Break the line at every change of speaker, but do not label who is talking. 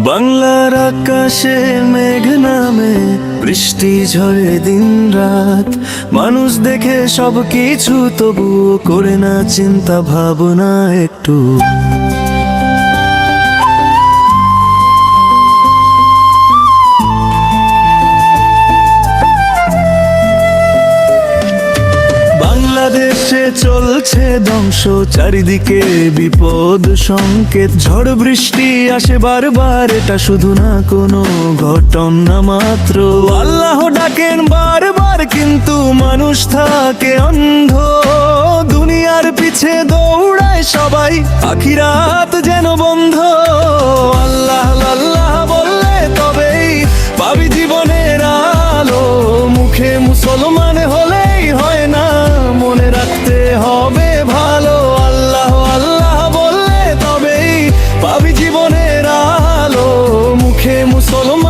বাংলার আকাশে মেঘ নামে, বৃষ্টি ঝরে দিন রাত। মানুষ দেখে সব কিছু, তবুও করে না চিন্তা ভাবনা একটু। বাংলাদেশে চলছে ধ্বংস, চারিদিকে বিপদ সংকেত। ঝড় বৃষ্টি আসে বারবার, এটা শুধু না কোনো ঘটনা মাত্র। আল্লাহ ডাকেন বারবার, কিন্তু মানুষ থাকে অন্ধ। দুনিয়ার পিছে দৌড়ায় সবাই, আখিরাত যেন বন্ধ। আল্লাহ আল্লাহ বললে তবেই পাবি জীবনের আলো। মুখে মুসলমান হলেই হয় না, মনে রাখতে হবে ভালো। আল্লাহ আল্লাহ বললে তবেই পাবি জীবনের আলো। মুখে মুসলমান